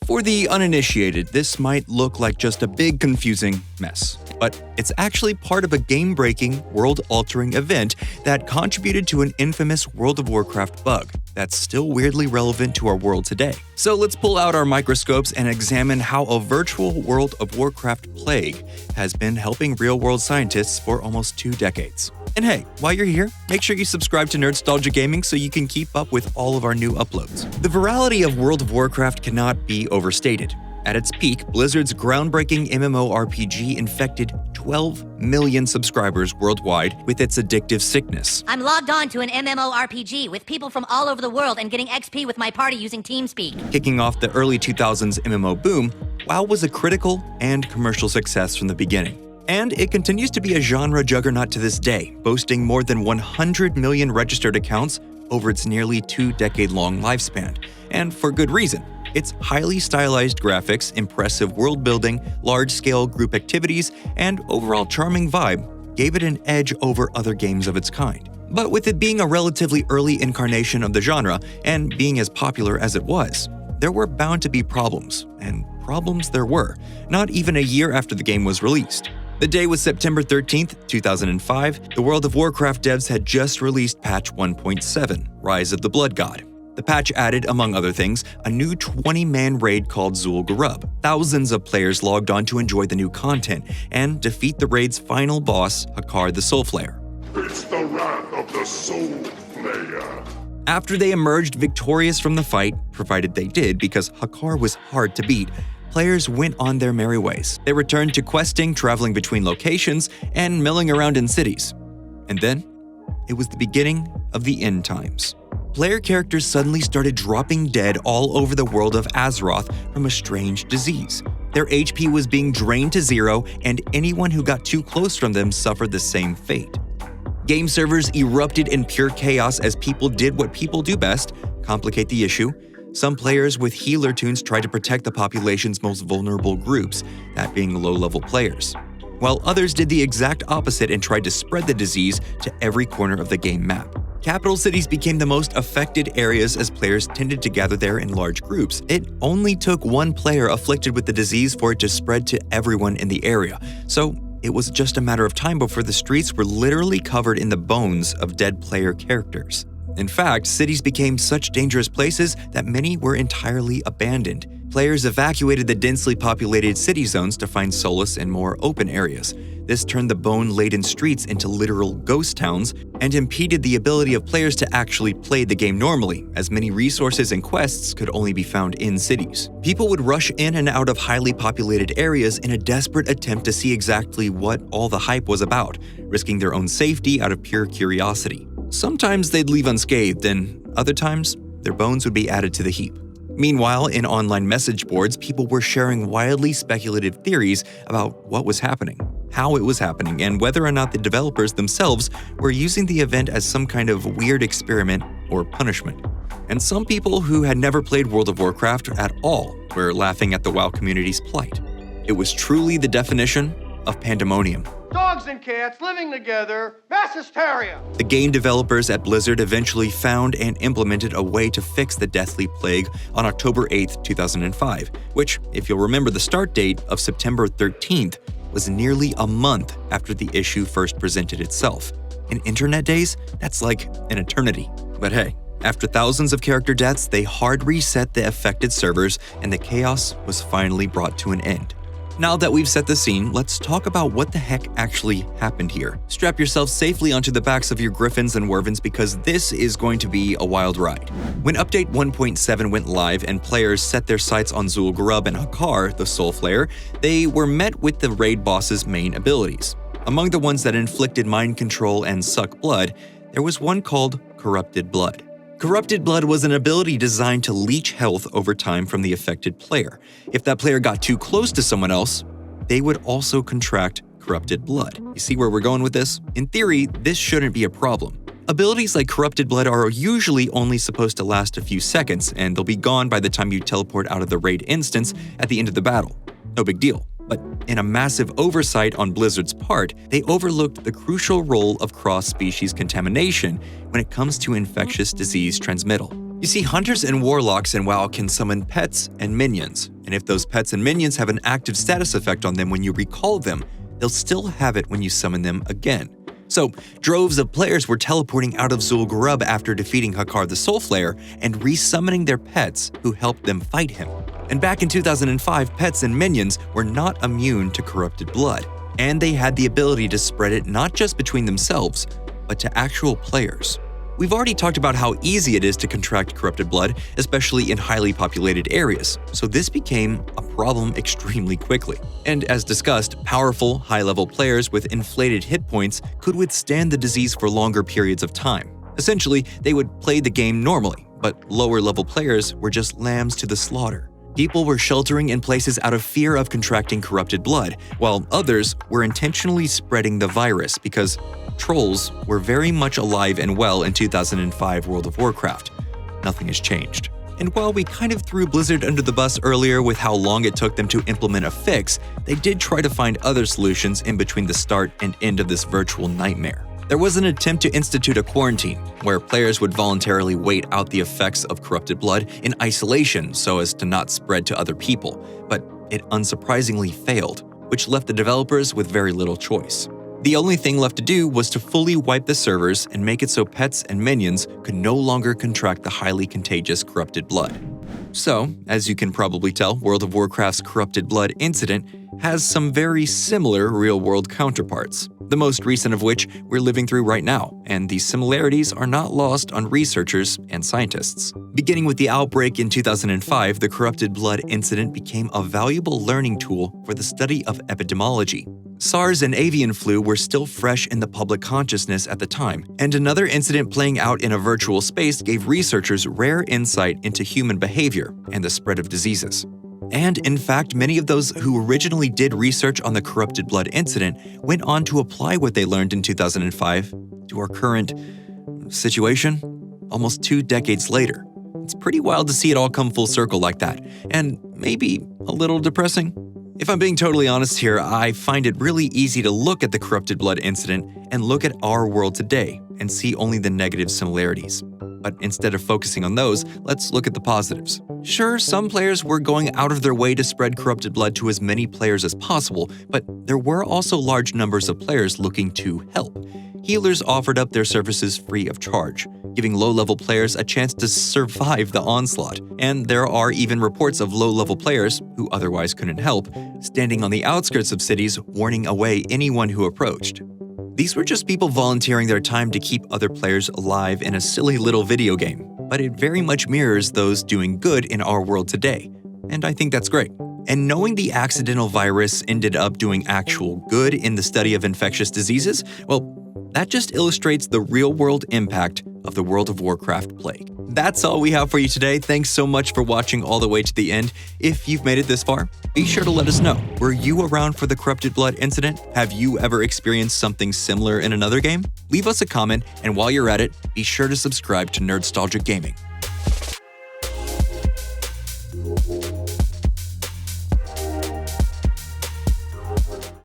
For the uninitiated, this might look like just a big confusing mess, but it's actually part of a game-breaking, world-altering event that contributed to an infamous World of Warcraft bug that's still weirdly relevant to our world today. So let's pull out our microscopes and examine how a virtual World of Warcraft plague has been helping real-world scientists for almost 2 decades. And hey, while you're here, make sure you subscribe to Nerdstalgic Gaming so you can keep up with all of our new uploads. The virality of World of Warcraft cannot be overstated. At its peak, Blizzard's groundbreaking MMORPG infected 12 million subscribers worldwide with its addictive sickness. I'm logged on to an MMORPG with people from all over the world and getting XP with my party using TeamSpeak. Kicking off the early 2000s MMO boom, WoW was a critical and commercial success from the beginning. And it continues to be a genre juggernaut to this day, boasting more than 100 million registered accounts over its nearly 2-decade-long lifespan. And for good reason. Its highly stylized graphics, impressive world building, large-scale group activities, and overall charming vibe gave it an edge over other games of its kind. But with it being a relatively early incarnation of the genre, and being as popular as it was, there were bound to be problems, and problems there were, not even a year after the game was released. The day was September 13th, 2005. The World of Warcraft devs had just released patch 1.7, Rise of the Blood God. The patch added, among other things, a new 20-man raid called Zul'Gurub. Thousands of players logged on to enjoy the new content and defeat the raid's final boss, Hakar the Soulflayer. It's the wrath of the Soulflayer. After they emerged victorious from the fight, provided they did because Hakar was hard to beat, players went on their merry ways. They returned to questing, traveling between locations, and milling around in cities. And then, it was the beginning of the end times. Player characters suddenly started dropping dead all over the world of Azeroth from a strange disease. Their HP was being drained to 0, and anyone who got too close from them suffered the same fate. Game servers erupted in pure chaos as people did what people do best, complicate the issue. Some players with healer tunes tried to protect the population's most vulnerable groups, that being low-level players, while others did the exact opposite and tried to spread the disease to every corner of the game map. Capital cities became the most affected areas as players tended to gather there in large groups. It only took one player afflicted with the disease for it to spread to everyone in the area, so it was just a matter of time before the streets were literally covered in the bones of dead player characters. In fact, cities became such dangerous places that many were entirely abandoned. Players evacuated the densely populated city zones to find solace in more open areas. This turned the bone-laden streets into literal ghost towns and impeded the ability of players to actually play the game normally, as many resources and quests could only be found in cities. People would rush in and out of highly populated areas in a desperate attempt to see exactly what all the hype was about, risking their own safety out of pure curiosity. Sometimes they'd leave unscathed, and other times, their bones would be added to the heap. Meanwhile, in online message boards, people were sharing wildly speculative theories about what was happening, how it was happening, and whether or not the developers themselves were using the event as some kind of weird experiment or punishment. And some people who had never played World of Warcraft at all were laughing at the WoW community's plight. It was truly the definition of pandemonium. Dogs and cats living together, mass hysteria. The game developers at Blizzard eventually found and implemented a way to fix the deathly plague on October 8, 2005, which, if you'll remember the start date of September 13th, was nearly a month after the issue first presented itself. In internet days, that's like an eternity. But hey, after thousands of character deaths, they hard reset the affected servers, and the chaos was finally brought to an end. Now that we've set the scene, let's talk about what the heck actually happened here. Strap yourself safely onto the backs of your griffins and wyverns because this is going to be a wild ride. When Update 1.7 went live and players set their sights on Zul'Gurub and Hakar, the Soulflayer, they were met with the raid boss's main abilities. Among the ones that inflicted mind control and suck blood, there was one called Corrupted Blood. Corrupted Blood was an ability designed to leech health over time from the affected player. If that player got too close to someone else, they would also contract Corrupted Blood. You see where we're going with this? In theory, this shouldn't be a problem. Abilities like Corrupted Blood are usually only supposed to last a few seconds, and they'll be gone by the time you teleport out of the raid instance at the end of the battle. No big deal. But in a massive oversight on Blizzard's part, they overlooked the crucial role of cross-species contamination when it comes to infectious disease transmittal. You see, hunters and warlocks in WoW can summon pets and minions, and if those pets and minions have an active status effect on them when you recall them, they'll still have it when you summon them again. So, droves of players were teleporting out of Zul'Gurub after defeating Hakkar the Soulflayer and resummoning their pets who helped them fight him. And back in 2005, pets and minions were not immune to corrupted blood, and they had the ability to spread it not just between themselves, but to actual players. We've already talked about how easy it is to contract corrupted blood, especially in highly populated areas, so this became a problem extremely quickly. And as discussed, powerful, high-level players with inflated hit points could withstand the disease for longer periods of time. Essentially, they would play the game normally, but lower-level players were just lambs to the slaughter. People were sheltering in places out of fear of contracting corrupted blood, while others were intentionally spreading the virus because trolls were very much alive and well in 2005 World of Warcraft. Nothing has changed. And while we kind of threw Blizzard under the bus earlier with how long it took them to implement a fix, they did try to find other solutions in between the start and end of this virtual nightmare. There was an attempt to institute a quarantine, where players would voluntarily wait out the effects of corrupted blood in isolation so as to not spread to other people, but it unsurprisingly failed, which left the developers with very little choice. The only thing left to do was to fully wipe the servers and make it so pets and minions could no longer contract the highly contagious corrupted blood. So, as you can probably tell, World of Warcraft's corrupted blood incident has some very similar real-world counterparts, the most recent of which we're living through right now, and these similarities are not lost on researchers and scientists. Beginning with the outbreak in 2005, the corrupted blood incident became a valuable learning tool for the study of epidemiology. SARS and avian flu were still fresh in the public consciousness at the time, and another incident playing out in a virtual space gave researchers rare insight into human behavior and the spread of diseases. And in fact, many of those who originally did research on the corrupted blood incident went on to apply what they learned in 2005 to our current situation almost 2 decades later. It's pretty wild to see it all come full circle like that, and maybe a little depressing. If I'm being totally honest here, I find it really easy to look at the corrupted blood incident and look at our world today and see only the negative similarities. But instead of focusing on those, let's look at the positives. Sure, some players were going out of their way to spread corrupted blood to as many players as possible, but there were also large numbers of players looking to help. Healers offered up their services free of charge, giving low-level players a chance to survive the onslaught. And there are even reports of low-level players, who otherwise couldn't help, standing on the outskirts of cities warning away anyone who approached. These were just people volunteering their time to keep other players alive in a silly little video game, but it very much mirrors those doing good in our world today, and I think that's great. And knowing the accidental virus ended up doing actual good in the study of infectious diseases, well, that just illustrates the real-world impact of the World of Warcraft plague. That's all we have for you today. Thanks so much for watching all the way to the end. If you've made it this far, be sure to let us know. Were you around for the corrupted blood incident? Have you ever experienced something similar in another game? Leave us a comment, and while you're at it, be sure to subscribe to Nerdstalgic Gaming.